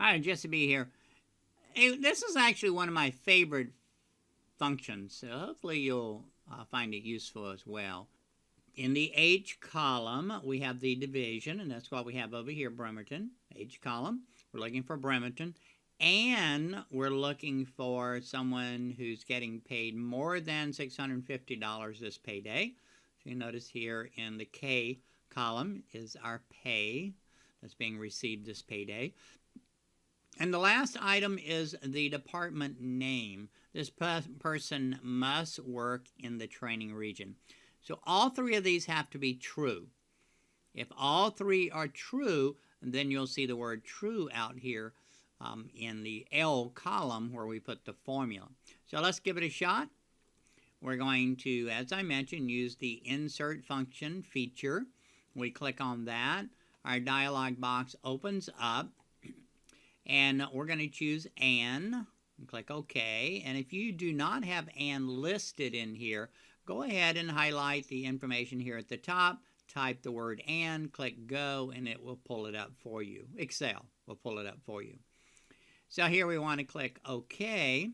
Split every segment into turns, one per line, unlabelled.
Hi, Jesseb here. Hey, this is actually one of my favorite functions, so hopefully you'll find it useful as well. In the H column, we have the division, and that's what we have over here, Bremerton. H column, we're looking for Bremerton. And we're looking for someone who's getting paid more than $650 this payday. So you notice here in the K column is our pay that's being received this payday. And the last item is the department name. This person must work in the training region. So all three of these have to be true. If all three are true, then you'll see the word true out here in the L column where we put the formula. So let's give it a shot. We're going to, as I mentioned, use the insert function feature. We click on that. Our dialog box opens up. And we're going to choose and click OK. And if you do not have and listed in here, go ahead and highlight the information here at the top, type the word and, click go, and it will pull it up for you. Excel will pull it up for you. So here we want to click OK,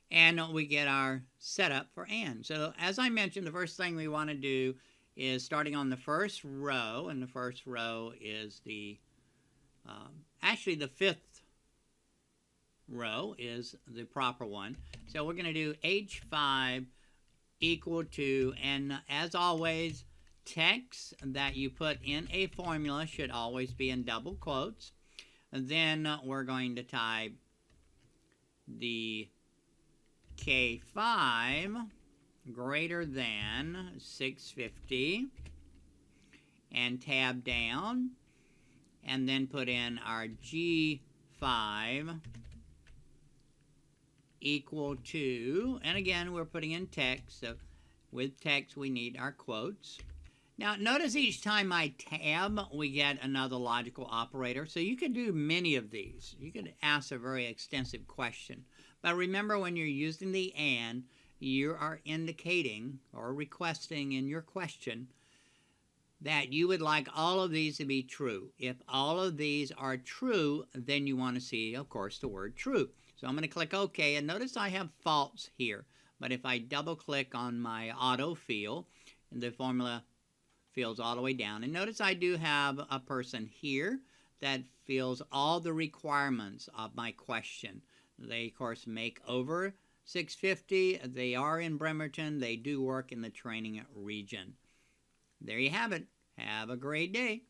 and we get our setup for and. So as I mentioned, the first thing we want to do is starting on the first row, and the first row is the actually, the fifth row is the proper one. So we're going to do H5 equal to, and as always, text that you put in a formula should always be in double quotes. And then we're going to type the K5 greater than 650 and tab down. And then put in our G5 equal to, and again, we're putting in text, so with text we need our quotes. Now, notice each time I tab, we get another logical operator, so you can do many of these. You could ask a very extensive question. But remember, when you're using the and, you are indicating or requesting in your question that you would like all of these to be true. If all of these are true, then you want to see, of course, the word true. So I'm going to click OK, and notice I have false here. But if I double-click on my autofill, the formula fills all the way down. And notice I do have a person here that fills all the requirements of my question. They, of course, make over 650. They are in Bremerton. They do work in the training region. There you have it. Have a great day.